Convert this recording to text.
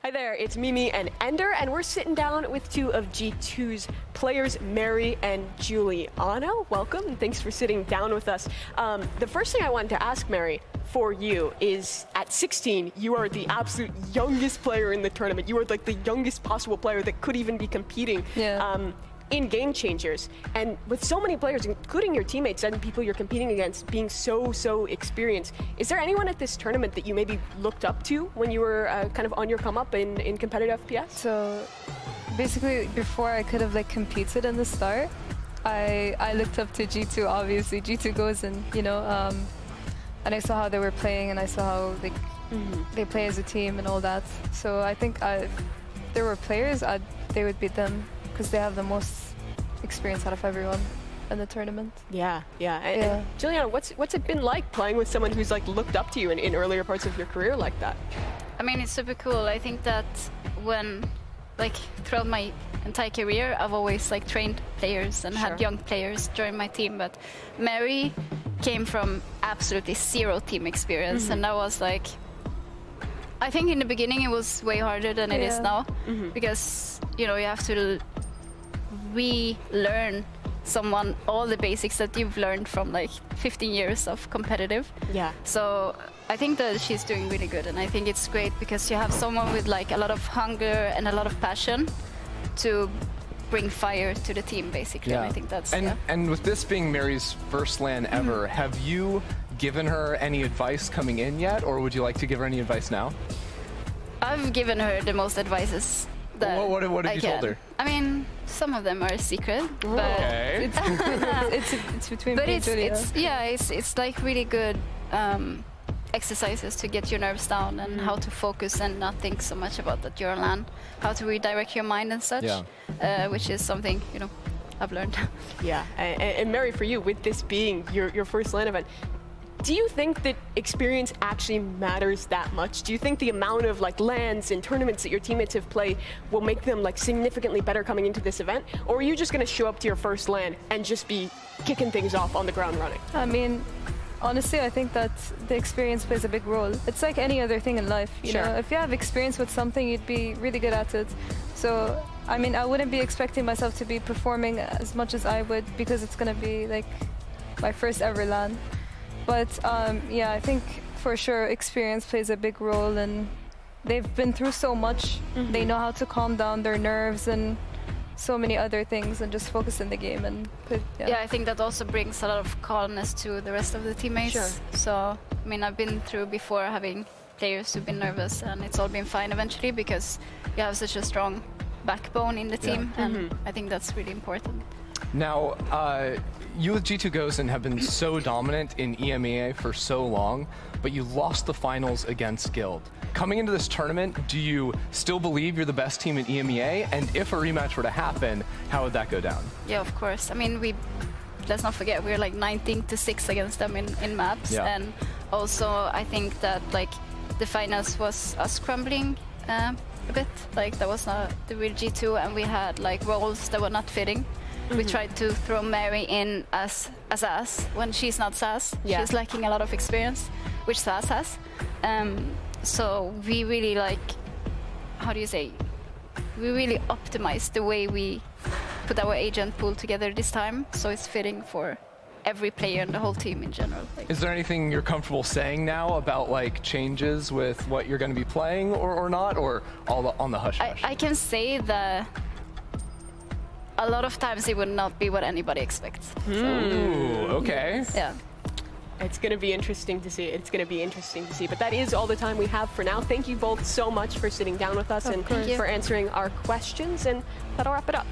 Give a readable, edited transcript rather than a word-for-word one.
Hi there, it's Mimi and Ender, and we're sitting down with two of G2's players, Mary and Juliano. Welcome, and thanks for sitting down with us. The first thing I wanted to ask, Mary, for you is, at 16, you are the absolute youngest player in the tournament. You are like the youngest possible player that could even be competing. In Game Changers. And with so many players, including your teammates and people you're competing against, being so experienced, is there anyone at this tournament that you maybe looked up to when you were kind of on your come up in competitive FPS? So basically, before I could have like competed in the start, I looked up to G2, obviously, G2 Gozen, you know, and I saw how they were playing and I saw how they play as a team and all that. So I think if there were players, they would beat them, because they have the most experience out of everyone in the tournament. Yeah. And Juliano, what's it been like playing with someone who's like looked up to you in earlier parts of your career like that? I mean, it's super cool. I think that throughout my entire career, I've always like trained players and had young players join my team. But Mary came from absolutely zero team experience, and that was like, I think in the beginning it was way harder than it is now, because you know you have to relearn all the basics that you've learned from like 15 years of competitive. So I think that she's doing really good, and I think it's great because you have someone with like a lot of hunger and a lot of passion to bring fire to the team, basically. And I think that's and with this being Mary's first LAN ever, have you given her any advice coming in yet, or would you like to give her any advice now? I've given her the most advices that what have you told her? I mean, some of them are a secret, but it's between me and Julia. It's like really good exercises to get your nerves down and how to focus and not think so much about that you're on LAN, how to redirect your mind and such, which is something, you know, I've learned. And Mary, for you, with this being your first LAN event, do you think that experience actually matters that much? Do you think the amount of like LANs and tournaments that your teammates have played will make them like significantly better coming into this event? Or are you just going to show up to your first LAN and just be kicking things off on the ground running? I mean, honestly, I think that the experience plays a big role. It's like any other thing in life, you know? If you have experience with something, you'd be really good at it. So, I mean, I wouldn't be expecting myself to be performing as much as I would, because it's going to be like my first ever LAN. But yeah, I think for sure experience plays a big role, and they've been through so much. They know how to calm down their nerves and so many other things and just focus in the game. And I think that also brings a lot of calmness to the rest of the teammates. So, I mean, I've been through before having players who've been nervous, and it's all been fine eventually because you have such a strong backbone in the team, and I think that's really important. Now, you with G2 Gozen have been so dominant in EMEA for so long, but you lost the finals against Guild. Coming into this tournament, do you still believe you're the best team in EMEA? And if a rematch were to happen, how would that go down? Yeah, of course. I mean, let's not forget, we're like 19-6 against them in maps. And also, I think that like the finals was us crumbling a bit. Like that was not the real G2, and we had like roles that were not fitting. We tried to throw Mary in as SAS when she's not SAS. She's lacking a lot of experience, which SAS has. So we really we really optimized the way we put our agent pool together this time, so it's fitting for every player and the whole team in general. Is there anything you're comfortable saying now about like changes with what you're going to be playing or not, or all on the hush-hush? I can say that a lot of times it would not be what anybody expects. Ooh, okay. Yeah. It's going to be interesting to see. But that is all the time we have for now. Thank you both so much for sitting down with us and for answering our questions. And that'll wrap it up.